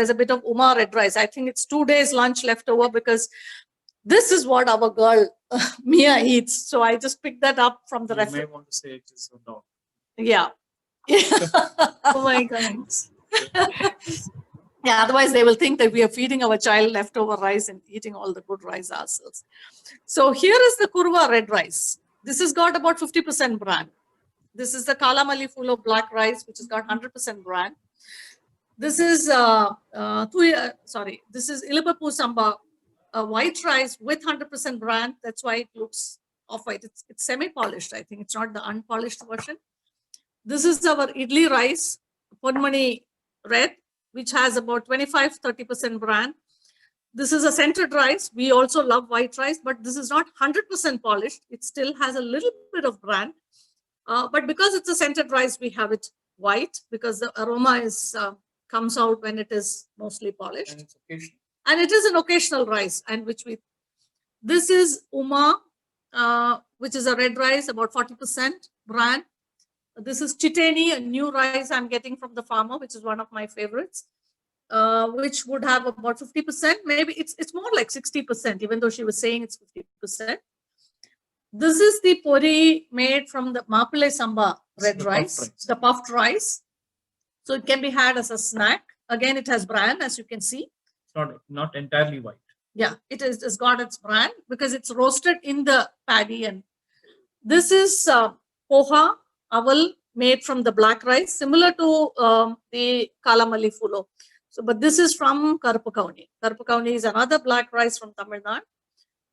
there's a bit of Uma red rice. I think it's 2 days lunch left over because this is what our girl Mia eats. So I just picked that up from the You may want to say it is a dog. Yeah. Oh my God. Yeah, otherwise they will think that we are feeding our child leftover rice and eating all the good rice ourselves. So here is the Kurva red rice. This has got about 50% bran. This is the Kalamali full of black rice, which has got 100% bran. This is this is Ilipapu Samba white rice with 100% bran. That's why it looks off-white. It's semi-polished, I think. It's not the unpolished version. This is our idli rice, Ponmani red, which has about 25-30% bran. This is a centered rice. We also love white rice, but this is not 100% polished. It still has a little bit of bran. But because it's a centered rice, we have it white because the aroma is comes out when it is mostly polished. And it's occasional. And it is an occasional rice, and which we. This is Uma, which is a red rice, about 40% bran. This is Chiteni, a new rice I'm getting from the farmer, which is one of my favorites, which would have about 50%. Maybe it's more like 60%, even though she was saying it's 50%. This is the pori made from the Mapule Samba red rice, the puffed rice. So it can be had as a snack. Again, it has bran, as you can see. It's not entirely white. Yeah, it's got its bran because it's roasted in the paddy. And this is poha, aval made from the black rice, similar to the Kalamali fulo. So, but this is from Karupakauni. Karupakauni is another black rice from Tamil Nadu.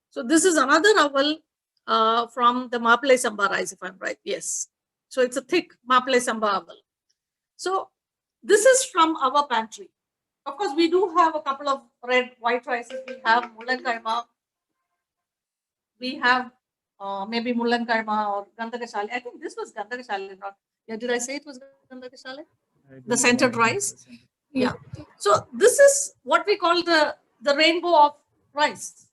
So this is another aval from the Mapule Samba rice, if I'm right. Yes. So it's a thick Mapule Samba aval. So this is from our pantry. Of course, we do have a couple of white rices. We have Mullan Kaima. We have maybe Mullan Kaima or Gandhakashali. I think this was Gandhakashali. Yeah, did I say it was Gandhakashali? The centered rice. Yeah. So this is what we call the rainbow of rice.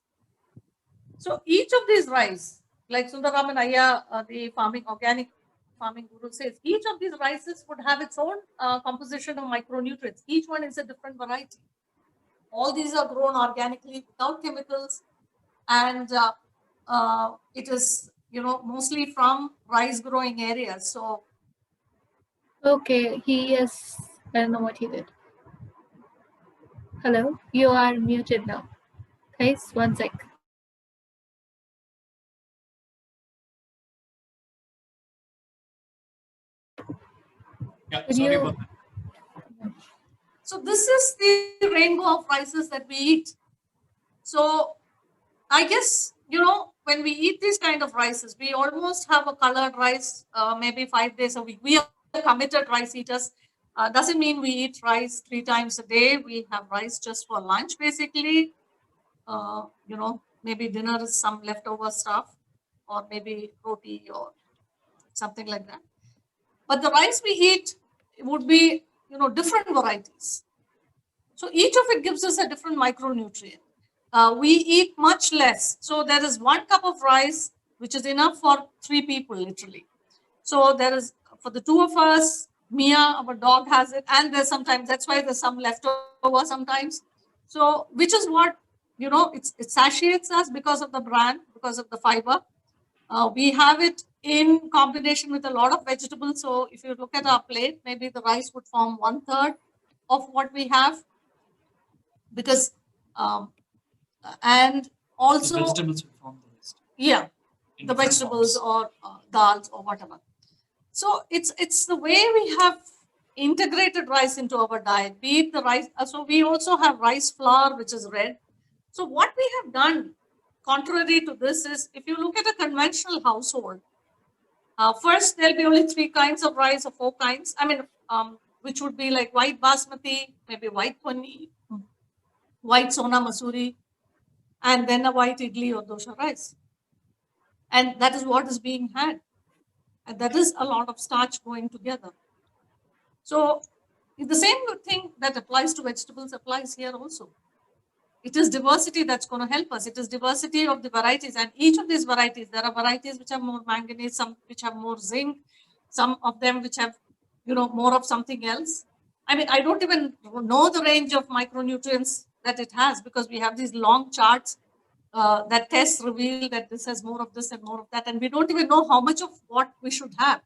So each of these rice, like Sundaraman Ayya, the organic farming guru says, each of these rices would have its own composition of micronutrients. Each one is a different variety. All these are grown organically without chemicals, and it is mostly from rice growing areas. So Okay, I don't know what he did. Hello, you are muted now. Guys, one sec. Yeah, sorry about that. So this is the rainbow of rices that we eat. So I guess, when we eat these kind of rices, we almost have a colored rice maybe 5 days a week. We are committed rice eaters. Doesn't mean we eat rice 3 times a day. We have rice just for lunch, basically. Maybe dinner is some leftover stuff, or maybe roti or something like that. But the rice we eat would be, different varieties. So each of it gives us a different micronutrient. We eat much less. So there is 1 cup of rice, which is enough for 3 people, literally. So there is, for the 2 of us, Mia, our dog, has it. And there's sometimes, that's why there's some leftover sometimes. So, which is what, it satiates us because of the bran, because of the fiber. We have it in combination with a lot of vegetables. So if you look at our plate, maybe the rice would form 1/3 of what we have. Because, and also... The vegetables will form the rest. Yeah, the vegetables or dals or whatever. So it's the way we have integrated rice into our diet, be it the rice. So we also have rice flour, which is red. So what we have done, contrary to this, is if you look at a conventional household, first there'll be only 3 kinds of rice or 4 kinds. I mean, which would be like white basmati, maybe white pani, white sona masuri, and then a white idli or dosha rice. And that is what is being had. And that is a lot of starch going together. So the same thing that applies to vegetables applies here also. It is diversity that's going to help us. It is diversity of the varieties. And each of these varieties, there are varieties which have more manganese, some which have more zinc, some of them which have, more of something else. I mean, I don't even know the range of micronutrients that it has because we have these long charts that tests reveal that this has more of this and more of that. And we don't even know how much of what we should have.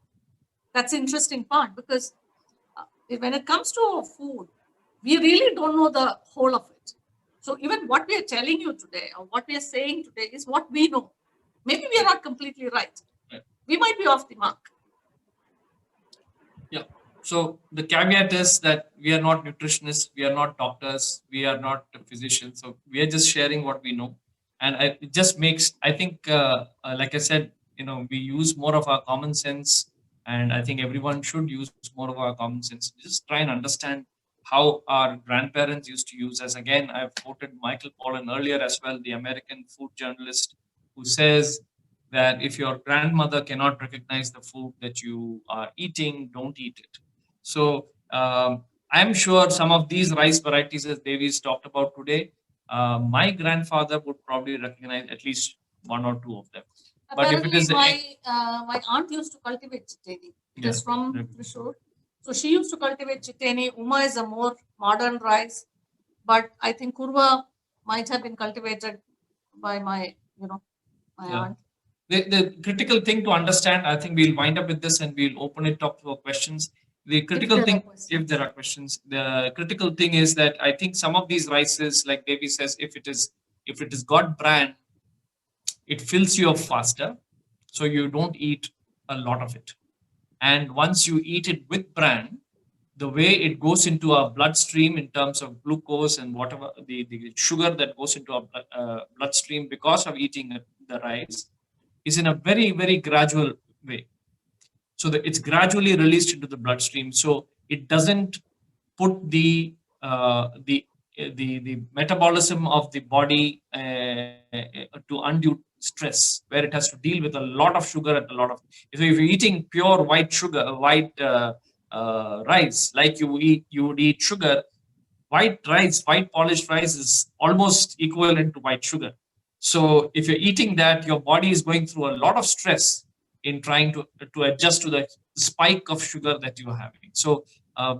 That's the interesting part because when it comes to food, we really don't know the whole of it. So even what we are telling you today or what we are saying today is what we know. Maybe we are not completely right. Right. We might be off the mark. Yeah. So the caveat is that we are not nutritionists, we are not doctors, we are not physicians. So we are just sharing what we know, and it just makes. I think, like I said, we use more of our common sense, and I think everyone should use more of our common sense. Just try and understand how our grandparents used to use. As again, I've quoted Michael Pollan earlier as well, the American food journalist, who says that if your grandmother cannot recognize the food that you are eating, don't eat it. So I'm sure some of these rice varieties, as Davies talked about today, my grandfather would probably recognize at least one or two of them. But if it Apparently, is my aunt used to cultivate chiteni. It Yeah. is from Thrissur. So she used to cultivate chiteni. Uma is a more modern rice, but I think kurva might have been cultivated by my Yeah. aunt. The critical thing to understand, I think we'll wind up with this and we'll open it up for questions. The critical there are thing, questions. if there are questions, the critical thing is that I think some of these rices, like Devi says, if it is got bran, it fills you up faster, so you don't eat a lot of it. And once you eat it with bran, the way it goes into our bloodstream in terms of glucose and whatever the sugar that goes into our bloodstream because of eating the rice is in a very, very gradual way. So that it's gradually released into the bloodstream. So it doesn't put the metabolism of the body to undue stress, where it has to deal with a lot of sugar and a lot of. So if you're eating pure white sugar, white rice, like you would eat sugar, white rice, white polished rice is almost equivalent to white sugar. So if you're eating that, your body is going through a lot of stress in trying to adjust to the spike of sugar that you're having. So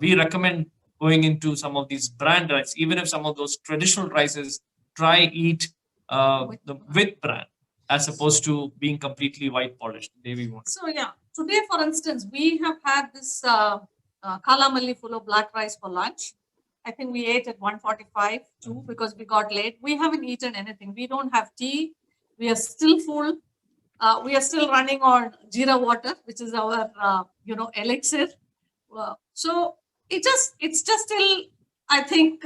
we recommend going into some of these brand rice, even if some of those traditional rices, try eat with bran as opposed to being completely white polished. Maybe one. So yeah, today, for instance, we have had this kala malli full of black rice for lunch. I think we ate at 1:45 too because we got late. We haven't eaten anything. We don't have tea. We are still full. We are still running on jeera water, which is our elixir. So it's just still, I think,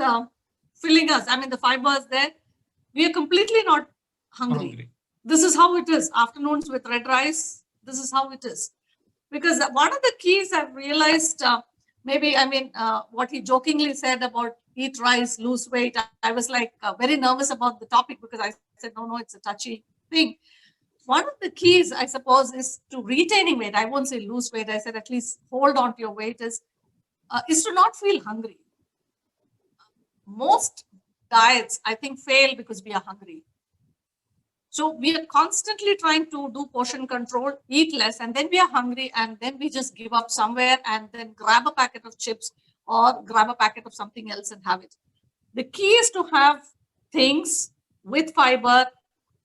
filling us. I mean, the fibers there. We are completely not hungry. This is how it is. Afternoons with red rice. This is how it is. Because one of the keys I've realized, maybe, I mean, what he jokingly said about eat rice, lose weight, I was like very nervous about the topic because I said, no, it's a touchy thing. One of the keys, I suppose, is to retaining weight. I won't say lose weight. I said at least hold on to your weight is to not feel hungry. Most diets, I think, fail because we are hungry. So we are constantly trying to do portion control, eat less, and then we are hungry, and then we just give up somewhere and then grab a packet of chips or grab a packet of something else and have it. The key is to have things with fiber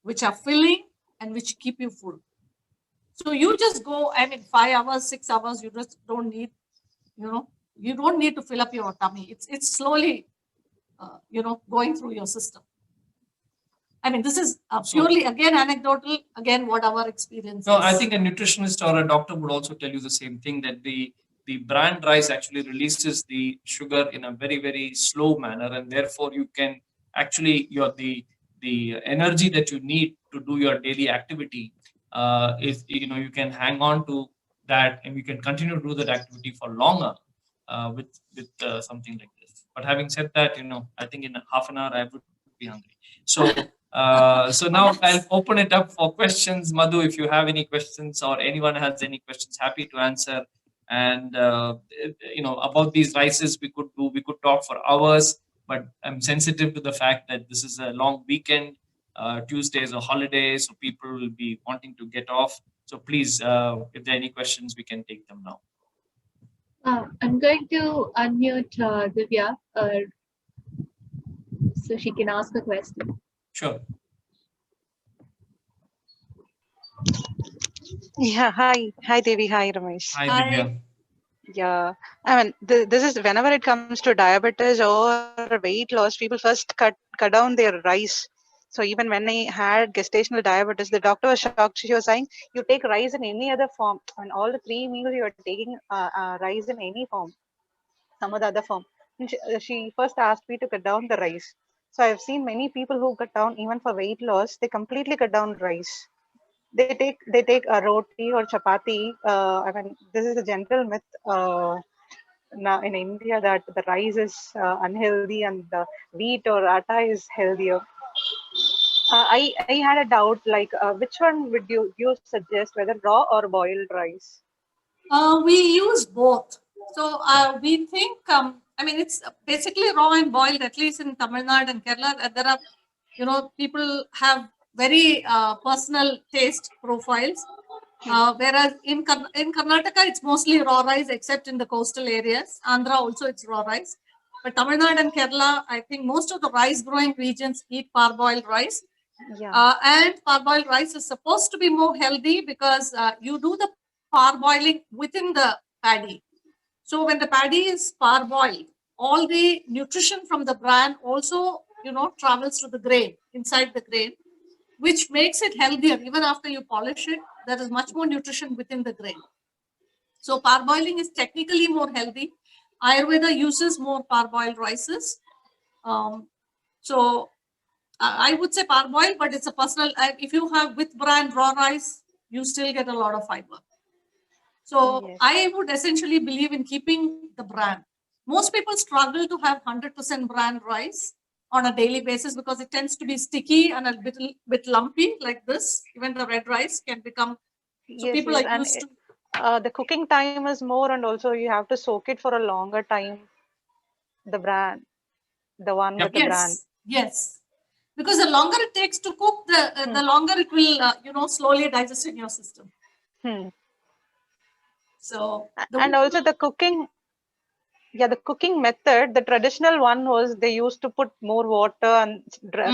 which are filling and which keep you full. So you just go, I mean, 5 hours, 6 hours, you just don't need, you don't need to fill up your tummy. It's slowly, going through your system. I mean, this is purely, again, anecdotal, again, what our experience No, is. I think a nutritionist or a doctor would also tell you the same thing, that the bran rice actually releases the sugar in a very, very slow manner, and therefore you can actually the energy that you need to do your daily activity is you can hang on to that and you can continue to do that activity for longer with something like this. But having said that, I think in half an hour I would be hungry. So so now I'll open it up for questions. Madhu, if you have any questions or anyone has any questions, happy to answer. And about these rices, we could talk for hours, but I'm sensitive to the fact that this is a long weekend. Tuesday is a holiday, so people will be wanting to get off. So please, if there are any questions, we can take them now. I'm going to unmute Divya so she can ask a question. Sure. Yeah, hi Devi, hi Ramesh. Hi, Hi. Divya. Yeah, I mean, this is whenever it comes to diabetes or weight loss, people first cut down their rice. So even when I had gestational diabetes, the doctor was shocked. She was saying, "You take rice in any other form, and all the 3 meals you are taking rice in any form, some other form." And she first asked me to cut down the rice. So I've seen many people who cut down even for weight loss. They completely cut down rice. They take a roti or chapati. I mean, this is a general myth now in India that the rice is unhealthy and the wheat or atta is healthier. I had a doubt like which one would you suggest, whether raw or boiled rice? We use both. So we think, I mean, it's basically raw and boiled, at least in Tamil Nadu and Kerala. There are, people have very personal taste profiles. Whereas in Karnataka, it's mostly raw rice, except in the coastal areas. Andhra also, it's raw rice. But Tamil Nadu and Kerala, I think most of the rice growing regions eat parboiled rice. Yeah. And parboiled rice is supposed to be more healthy because you do the parboiling within the paddy. So when the paddy is parboiled, all the nutrition from the bran also, travels to the grain, inside the grain, which makes it healthier. Even after you polish it, there is much more nutrition within the grain. So parboiling is technically more healthy. Ayurveda uses more parboiled rices. So I would say parboiled, but it's a personal. If you have with bran raw rice, you still get a lot of fiber. So Yes. I would essentially believe in keeping the bran. Most people struggle to have 100% bran rice on a daily basis because it tends to be sticky and a bit lumpy like this. Even the red rice can become. So Yes, people yes, are and used to. the cooking time is more, and also you have to soak it for a longer time. The bran, the one with Yep. the bran. Yes. Because the longer it takes to cook, the longer it will, slowly digest in your system. Hmm. So And also the cooking, yeah, the cooking method, the traditional one was they used to put more water and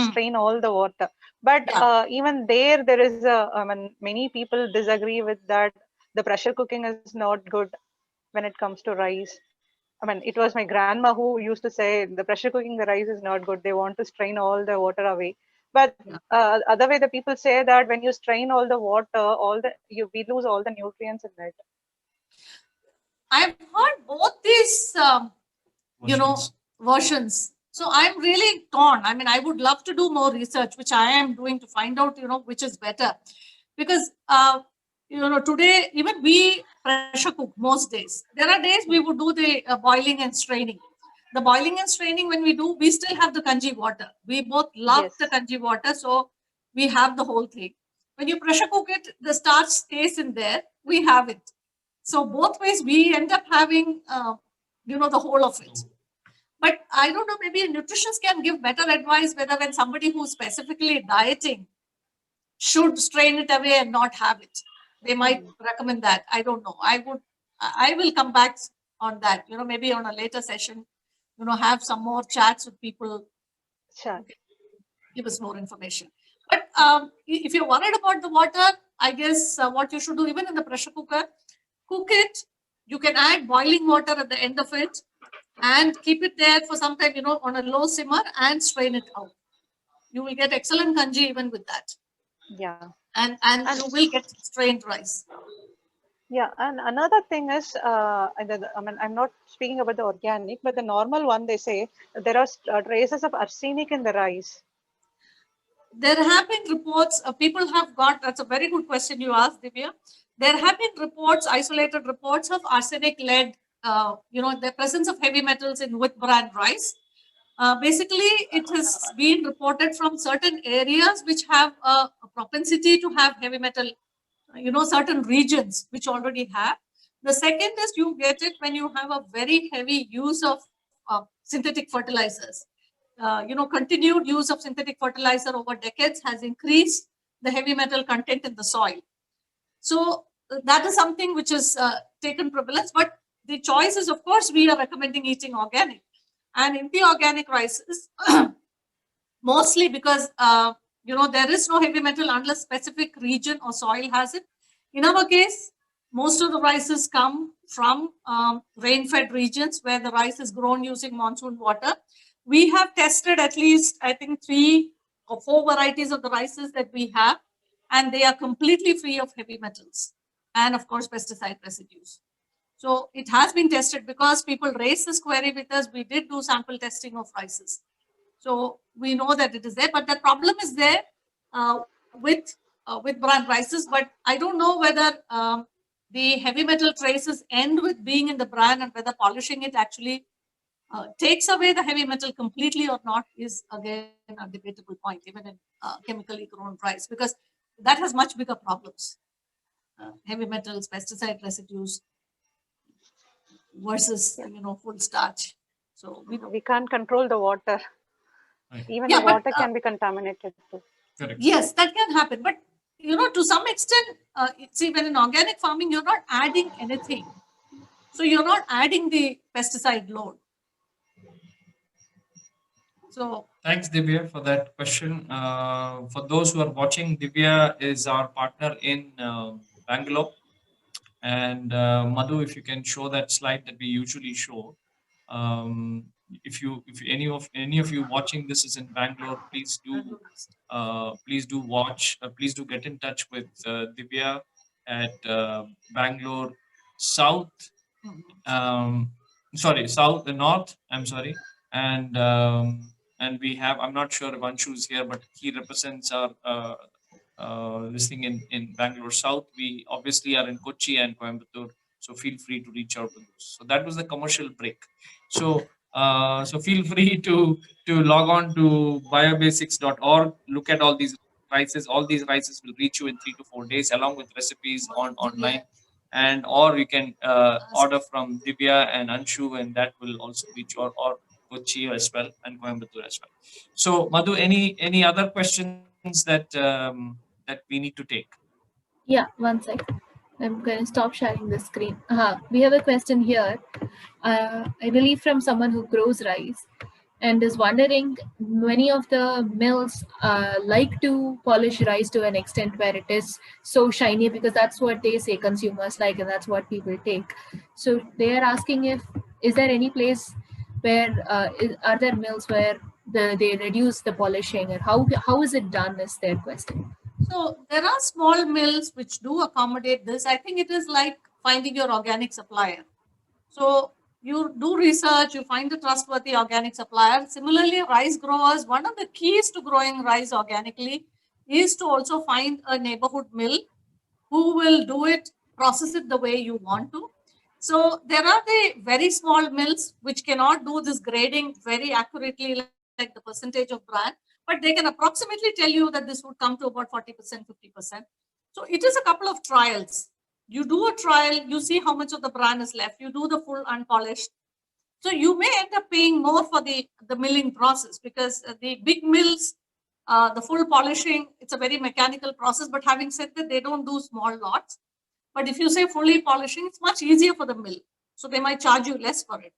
strain all the water. But Yeah. even there is a, I mean, many people disagree with that. The pressure cooking is not good when it comes to rice. I mean, it was my grandma who used to say the pressure cooking the rice is not good. They want to strain all the water away. But Yeah. other way, the people say that when you strain all the water, we lose all the nutrients in it. I've heard both these, Versions. versions. So I'm really torn. I mean, I would love to do more research, which I am doing to find out, which is better. Because, today, even we pressure cook most days. There are days we would do the boiling and straining. The boiling and straining, when we do, we still have the kanji water. We both love Yes. the kanji water. So we have the whole thing. When you pressure cook it, the starch stays in there. We have it. So both ways, we end up having, the whole of it. But I don't know, maybe nutritionists can give better advice whether when somebody who's specifically dieting should strain it away and not have it. They might recommend that. I don't know. I will come back on that, maybe on a later session, have some more chats with people Sure. who can give us more information. But if you're worried about the water, I guess what you should do, even in the pressure cooker, cook it. You can add boiling water at the end of it and keep it there for some time, on a low simmer and strain it out. You will get excellent kanji even with that. Yeah. And And you will get strained rice. yeah, and another thing is, I mean, I'm not speaking about the organic, but the normal one, they say there are traces of arsenic in the rice. There have been reports, people have got, that's a very good question you asked, Divya. There have been reports, isolated reports of arsenic lead, the presence of heavy metals in with bran rice. Basically, it has been reported from certain areas which have a propensity to have heavy metal, certain regions which already have. The second is you get it when you have a very heavy use of synthetic fertilizers. Continued use of synthetic fertilizer over decades has increased the heavy metal content in the soil. So that is something which is taken prevalence. But the choice is, of course, we are recommending eating organic. And in the organic rices, mostly because, there is no heavy metal unless specific region or soil has it. In our case, most of the rices come from rain-fed regions where the rice is grown using monsoon water. We have tested at least, I think, 3 or 4 varieties of the rices that we have, and they are completely free of heavy metals and, of course, pesticide residues. So it has been tested because people raised this query with us. We did do sample testing of rices. So we know that it is there, but the problem is there with bran rices. But I don't know whether the heavy metal traces end with being in the bran, and whether polishing it actually takes away the heavy metal completely or not is again a debatable point, even in chemically grown rice, because that has much bigger problems. Heavy metals, pesticide residues versus full starch. So We can't control the water. Right. Even Yeah, the but, water can be contaminated too. Correct. yes, that can happen. But to some extent, see, when in organic farming, you're not adding anything. So you're not adding the pesticide load. So Thanks, Divya, for that question. For those who are watching, Divya is our partner in Bangalore. And Madhu, if you can show that slide that we usually show. If any of you watching this is in Bangalore, please do watch. Please do get in touch with Divya at Bangalore South. North. I'm sorry, and we have. I'm not sure if Anshu is here, but he represents our listing in Bangalore South. We obviously are in Kochi and Coimbatore, so feel free to reach out to those. So that was the commercial break. So feel free to log on to biobasics.org. Look at all these rices. All these rices will reach you in 3 to 4 days, along with recipes online. And or you can order from Divya and Anshu, and that will also reach or Kochi as well and Coimbatore as well. So Madhu, any other questions that that we need to take? Yeah, one sec. I'm going to stop sharing the screen. We have a question here. I believe from someone who grows rice and is wondering, many of the mills like to polish rice to an extent where it is so shiny, because that's what they say consumers like, and that's what people take. So they are asking, is there any place where are there mills where they reduce the polishing, and how is it done is their question. So there are small mills which do accommodate this. I think it is like finding your organic supplier. So you do research, you find a trustworthy organic supplier. Similarly, rice growers, one of the keys to growing rice organically is to also find a neighborhood mill who will do it, process it the way you want to. So there are the very small mills which cannot do this grading very accurately, like the percentage of bran, but they can approximately tell you that this would come to about 40%, 50%. So it is a couple of trials. You do a trial, you see how much of the bran is left, you do the full unpolished. So you may end up paying more for the milling process, because the big mills, the full polishing, it's a very mechanical process. But having said that, they don't do small lots. But if you say fully polishing, it's much easier for the mill. So they might charge you less for it.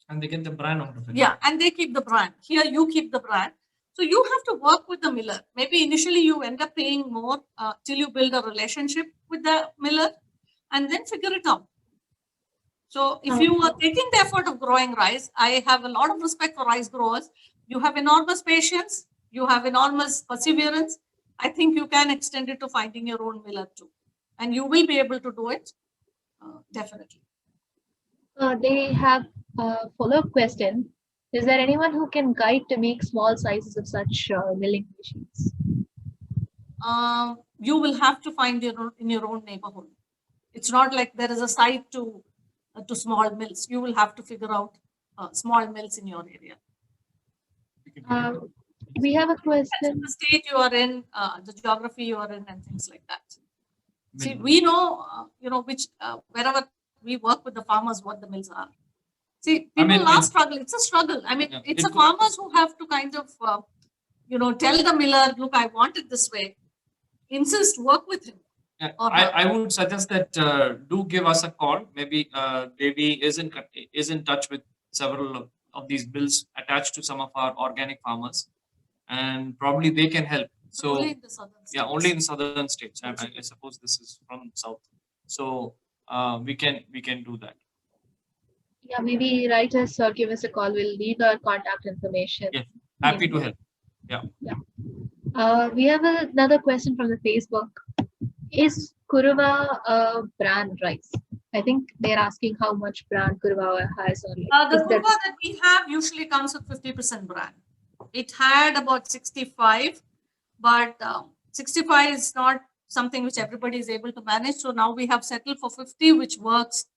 And they get the bran out of it. Yeah, and they keep the bran. Here you keep the bran. So you have to work with the miller. Maybe initially you end up paying more till you build a relationship with the miller, and then figure it out. So if you are taking the effort of growing rice, I have a lot of respect for rice growers. You have enormous patience. You have enormous perseverance. I think you can extend it to finding your own miller too. And you will be able to do it, definitely. They have a follow-up question. Is there anyone who can guide to make small sizes of such milling machines? You will have to find in your own neighborhood. It's not like there is a site to small mills. You will have to figure out small mills in your area. We have a question. The state you are in, the geography you are in, and things like that. See, we know, which wherever we work with the farmers, what the mills are. See, people are struggling. It's a struggle. I mean, it's the farmers who have to kind of, tell the miller, look, I want it this way. Insist, work with him. Yeah, Or I would suggest that do give us a call. Maybe Devi is in touch with several of these bills attached to some of our organic farmers, and probably they can help. So only in the southern yeah, states. only in southern states. I suppose this is from south, so we can do that. Yeah, maybe write us or give us a call. We'll leave our contact information. Yeah, happy to Maybe. help. Yeah. We have another question from the Facebook. Is Kuruva a brand rice? I think they're asking how much brand Kuruva has or like. The is that- Kuruva that we have usually comes with 50% brand. It had about 65, but 65 is not something which everybody is able to manage. So now we have settled for 50, which works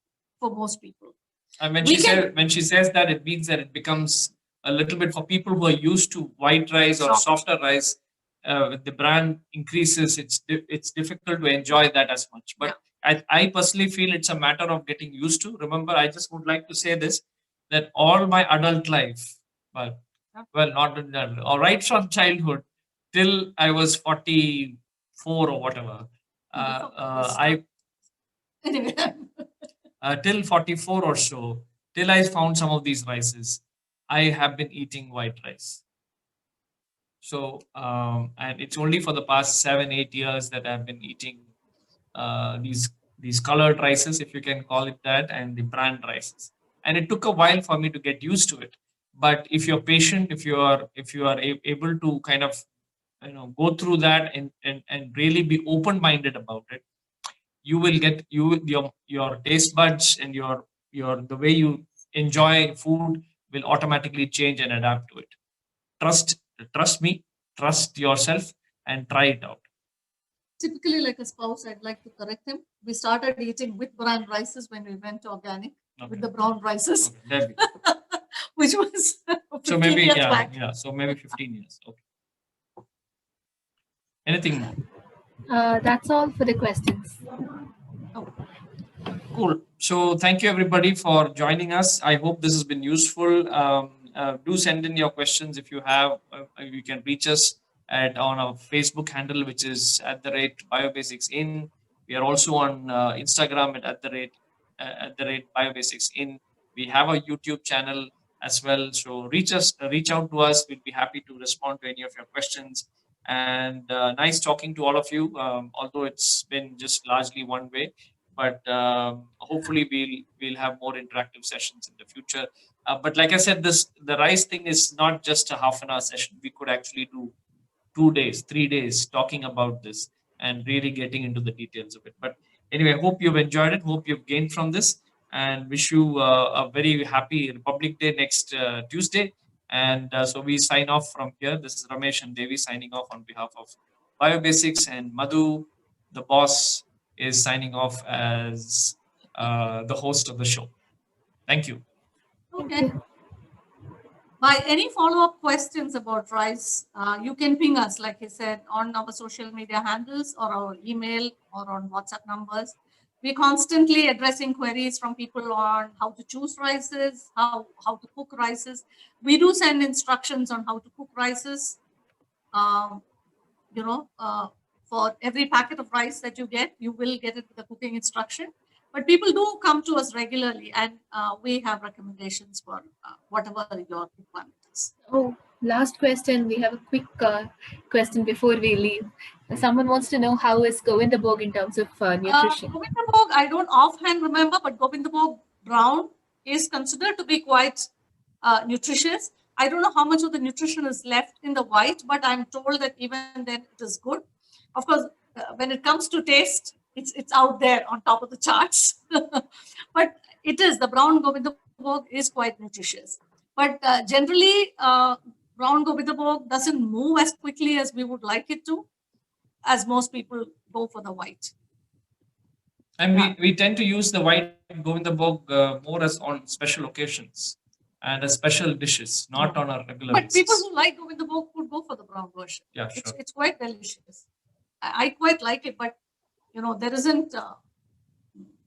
for most people. And when We when she says that, it means that it becomes a little bit for people who are used to white rice or Soft. softer rice. With the brand increases, it's difficult to enjoy that as much. But I personally feel it's a matter of getting used to. Remember, I just would like to say this, that all my adult life, not adult, or right from childhood till I was 44 or whatever, I Anyway, till 44 or so, till I found some of these rices, I have been eating white rice. So, and it's only for the past 7-8 years that I've been eating these colored rices, if you can call it that, and the brand rices. And it took a while for me to get used to it. But if you're patient, if you are able to kind of go through that and really be open-minded about it, you will get your taste buds and your the way you enjoy food will automatically change and adapt to it. Trust me, trust yourself, and try it out. typically, like a spouse, I'd like to correct him. We started eating with brand rices when we went organic with the brown rices, Okay, there we go. which was 15 So maybe years back. so maybe 15 years. Okay. Anything more? That's all for the questions. Cool. So thank you everybody for joining us. I hope this has been useful. Do send in your questions if you have. You can reach us on our Facebook handle, which is @BiobasicsIn. We are also on Instagram at @BiobasicsIn. We have a YouTube channel as well. So reach out to us. We'll be happy to respond to any of your questions. And nice talking to all of you. Although it's been just largely one way, but hopefully we'll have more interactive sessions in the future. But like I said, the rice thing is not just a half an hour session. We could actually do 2 days, 3 days talking about this and really getting into the details of it. But anyway, hope you've enjoyed it. Hope you've gained from this, and wish you a very happy Republic Day next Tuesday. And so we sign off from here. This is Ramesh and Devi signing off on behalf of BioBasics, and Madhu, the boss, is signing off as the host of the show. Thank you. Okay. By any follow-up questions about rice, you can ping us, like I said, on our social media handles or our email or on WhatsApp numbers. We're constantly addressing queries from people on how to choose rices, how to cook rices. We do send instructions on how to cook rices. For every packet of rice that you get, you will get it with a cooking instruction. But people do come to us regularly, and we have recommendations for whatever your requirement is. Oh, last question. We have a quick question before we leave. Someone wants to know how is Govindabhog in terms of nutrition? Govindabhog, I don't offhand remember, but Govindabhog brown is considered to be quite nutritious. I don't know how much of the nutrition is left in the white, but I'm told that even then it is good. Of course, when it comes to taste, it's out there on top of the charts. But it is, the brown Govindabhog is quite nutritious. But generally, brown Govindabhog doesn't move as quickly as we would like it to, as most people go for the white. And we tend to use the white Govindabhog more as on special occasions and as special dishes, not on a regular But basis. people who like Govindabhog would go for the brown version. Yeah, sure. It's quite delicious. I quite like it, but there isn't.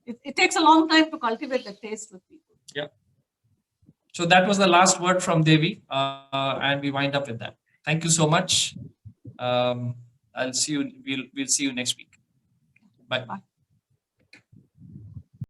It takes a long time to cultivate the taste with people. Yeah. So that was the last word from Devi, and we wind up with that. Thank you so much. I'll see you. We'll see you next week. Bye. Bye.